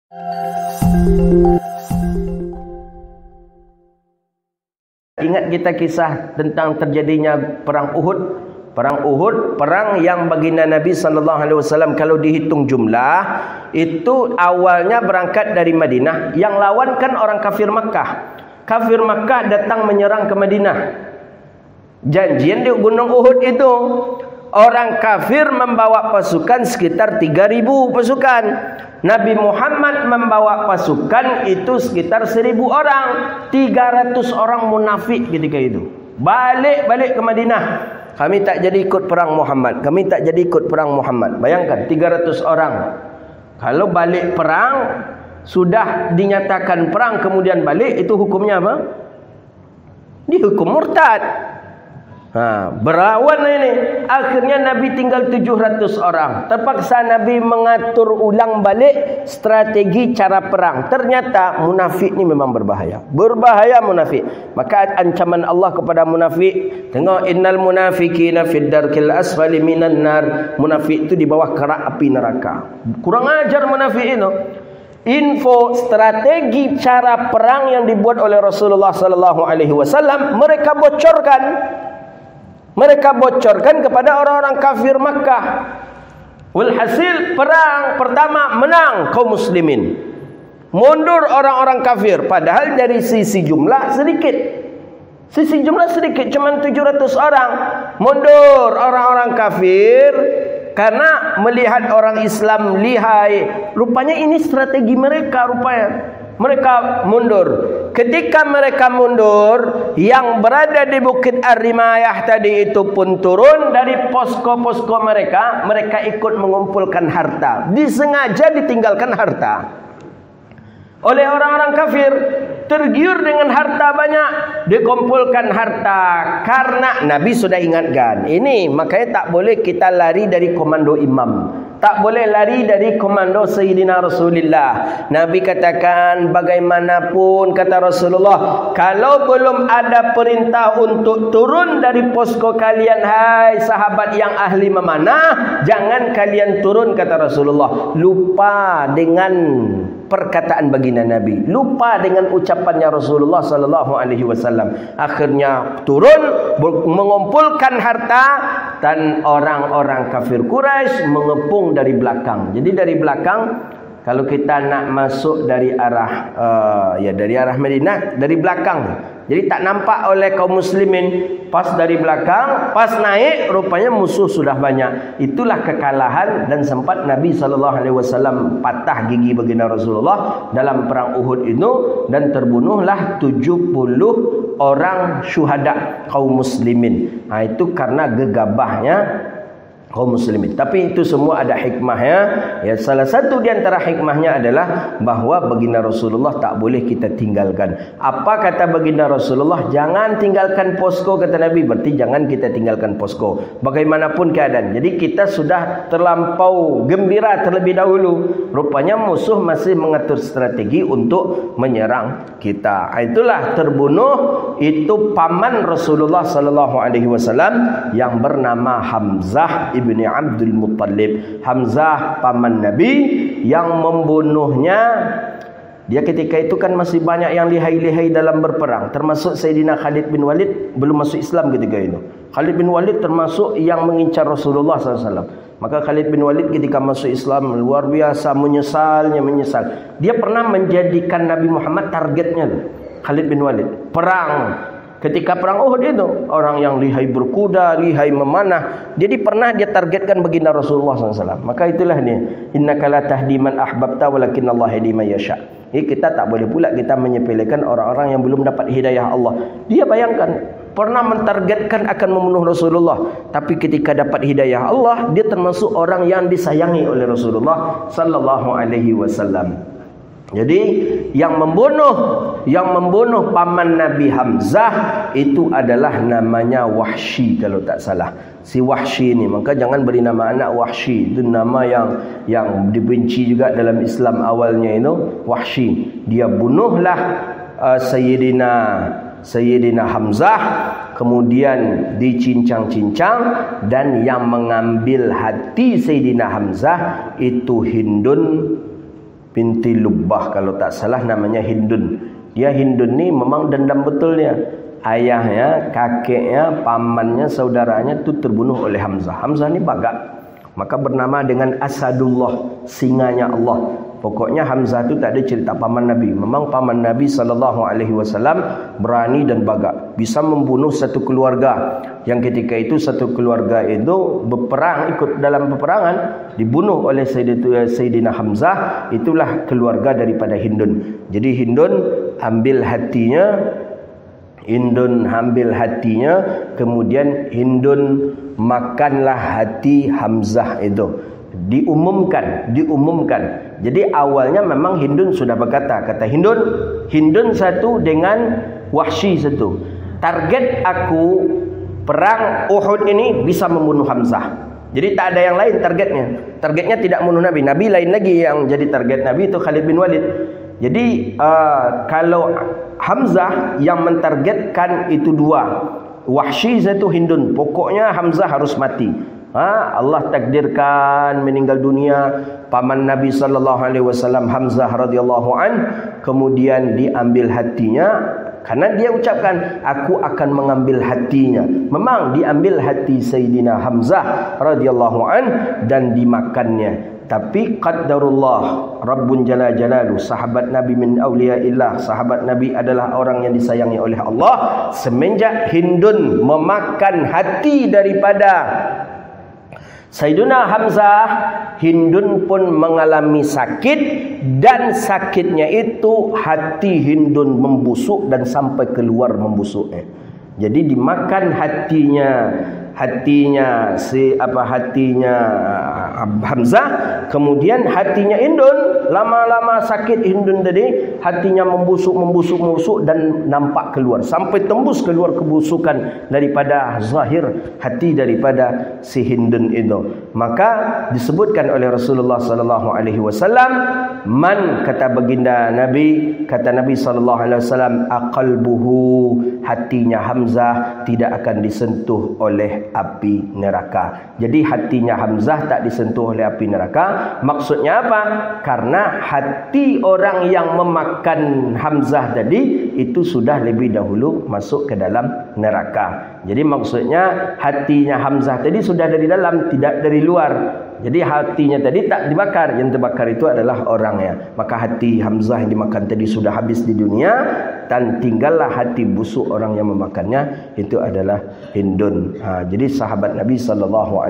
Ingat kita kisah tentang terjadinya perang Uhud. Perang Uhud, perang yang baginda Nabi SAW kalau dihitung jumlah, itu awalnya berangkat dari Madinah. Yang lawan kan orang kafir Makkah. Kafir Makkah datang menyerang ke Madinah. Janjian di Gunung Uhud itu, orang kafir membawa pasukan sekitar 3.000 pasukan. Nabi Muhammad membawa pasukan itu sekitar 1.000 orang. 300 orang munafik ketika itu. Balik ke Madinah. Kami tak jadi ikut perang Muhammad. Kami tak jadi ikut perang Muhammad. Bayangkan 300 orang. Kalau balik perang, sudah dinyatakan perang kemudian balik, itu hukumnya apa? Dihukum murtad. Berawan ini. Akhirnya Nabi tinggal 700 orang. Terpaksa Nabi mengatur ulang balik strategi cara perang. Ternyata munafik ni memang berbahaya. Berbahaya munafik. Maka ancaman Allah kepada munafik, tengok, innal munafiqina fid darkil asfali minan nar. Munafik itu di bawah kerak api neraka. Kurang ajar munafik itu. Info strategi cara perang yang dibuat oleh Rasulullah SAW mereka bocorkan. Mereka bocorkan kepada orang-orang kafir Makkah. Walhasil perang pertama menang kaum muslimin. Mundur orang-orang kafir. Padahal dari sisi jumlah sedikit. Sisi jumlah sedikit, cuma 700 orang. Mundur orang-orang kafir karena melihat orang Islam lihai. Rupanya ini strategi mereka rupanya. Mereka mundur. Ketika mereka mundur, yang berada di Bukit Ar-Rimayah tadi itu pun turun dari posko-posko mereka. Mereka ikut mengumpulkan harta. Disengaja ditinggalkan harta oleh orang-orang kafir. Tergiur dengan harta banyak, dikumpulkan harta. Karena Nabi sudah ingatkan, ini makanya tak boleh kita lari dari komando imam, tak boleh lari dari komando Sayyidina Rasulullah. Nabi katakan, bagaimanapun kata Rasulullah, kalau belum ada perintah untuk turun dari posko kalian, hai sahabat yang ahli memanah, jangan kalian turun kata Rasulullah. Lupa dengan perkataan baginda Nabi, lupa dengan ucapannya Rasulullah SAW. Akhirnya turun mengumpulkan harta, dan orang-orang kafir Quraisy mengepung dari belakang. Jadi dari belakang, kalau kita nak masuk dari arah dari arah Madinah, dari belakang. Jadi tak nampak oleh kaum muslimin. Pas dari belakang, pas naik, rupanya musuh sudah banyak. Itulah kekalahan, dan sempat Nabi SAW patah gigi baginda Rasulullah dalam perang Uhud itu, dan terbunuhlah 70 orang syuhada kaum muslimin. Itu karena gegabahnya kaum muslimin. Tapi itu semua ada hikmahnya. Ya, salah satu di antara hikmahnya adalah bahwa baginda Rasulullah tak boleh kita tinggalkan. Apa kata baginda Rasulullah? Jangan tinggalkan posko, kata Nabi. Berarti jangan kita tinggalkan posko, bagaimanapun keadaan. Jadi kita sudah terlampau gembira terlebih dahulu. Rupanya musuh masih mengatur strategi untuk menyerang kita. Itulah terbunuh itu paman Rasulullah SAW yang bernama Hamzah ibni Abdul Muttalib. Hamzah paman Nabi yang membunuhnya. Dia ketika itu kan masih banyak yang lihai-lihai dalam berperang, termasuk Sayyidina Khalid bin Walid, belum masuk Islam ketika itu. Khalid bin Walid termasuk yang mengincar Rasulullah SAW. Maka Khalid bin Walid ketika masuk Islam luar biasa menyesal. Dia pernah menjadikan Nabi Muhammad targetnya. Khalid bin Walid perang. Ketika perang Uhud itu, orang yang lihai berkuda, lihai memanah, jadi pernah dia targetkan baginda Rasulullah SAW. Maka itulah ni, innaka la tahdi man ahbabta walakinnallaha yahdi man yasha. Jadi kita tak boleh pula kita menyepelekan orang-orang yang belum dapat hidayah Allah. Dia bayangkan, pernah mentargetkan akan membunuh Rasulullah, tapi ketika dapat hidayah Allah, dia termasuk orang yang disayangi oleh Rasulullah sallallahu alaihi wasallam. Jadi yang membunuh paman Nabi Hamzah itu adalah namanya Wahsy kalau tak salah. Si Wahsy ni, maka jangan beri nama anak Wahsy. Itu nama yang dibenci juga dalam Islam awalnya itu, Wahsy. Dia bunuhlah Sayyidina Hamzah, kemudian dicincang-cincang, dan yang mengambil hati Sayyidina Hamzah itu Hindun binti Lubbah kalau tak salah namanya Hindun. Dia Hindun ni memang dendam betulnya. Ayahnya, kakeknya, pamannya, saudaranya tu terbunuh oleh Hamzah. Hamzah ni bagak. Maka bernama dengan Asadullah, singanya Allah. Pokoknya Hamzah tu tak ada cerita paman Nabi. Memang paman Nabi SAW berani dan bagak. Bisa membunuh satu keluarga. Yang ketika itu satu keluarga itu berperang, ikut dalam peperangan. Dibunuh oleh Sayyidina Hamzah. Itulah keluarga daripada Hindun. Jadi Hindun ambil hatinya, kemudian Hindun makanlah hati Hamzah itu. Diumumkan. Jadi awalnya memang Hindun sudah berkata, kata Hindun satu dengan Wahsy satu. Target aku perang Uhud ini bisa membunuh Hamzah. Jadi tak ada yang lain targetnya. Targetnya tidak membunuh Nabi. Nabi lain lagi yang jadi target Nabi itu Khalid bin Walid. Jadi kalau Hamzah yang mentargetkan itu dua, Wahsy satu, Hindun. Pokoknya Hamzah harus mati. Allah takdirkan meninggal dunia paman Nabi SAW Hamzah radhiyallahu an, kemudian diambil hatinya. Karena dia ucapkan, aku akan mengambil hatinya. Memang diambil hati Sayyidina Hamzah radhiyallahu an dan dimakannya. Tapi qaddarullah Rabbun Jalla Jalalu, sahabat Nabi min awliyaillah, sahabat Nabi adalah orang yang disayangi oleh Allah. Semenjak Hindun memakan hati daripada Sayyidina Hamzah, Hindun pun mengalami sakit, dan sakitnya itu hati Hindun membusuk dan sampai keluar membusuknya. Jadi dimakan hatinya Hamzah, kemudian hatinya Hindun. Lama-lama sakit Hindun tadi, hatinya membusuk dan nampak keluar, sampai tembus keluar kebusukan daripada zahir hati daripada si Hindun itu. Maka disebutkan oleh Rasulullah SAW, man, kata baginda Nabi, kata Nabi SAW, aqalbuhu, hatinya Hamzah tidak akan disentuh oleh api neraka. Jadi hatinya Hamzah tak disentuh oleh api neraka. Maksudnya apa? Karena hati orang yang memakan Hamzah tadi itu sudah lebih dahulu masuk ke dalam neraka. Jadi maksudnya hatinya Hamzah tadi sudah dari dalam, tidak dari luar. Jadi hatinya tadi tak dibakar, yang terbakar itu adalah orangnya. Maka hati Hamzah yang dimakan tadi sudah habis di dunia, dan tinggallah hati busuk orang yang memakannya, itu adalah Hindun. Jadi sahabat Nabi SAW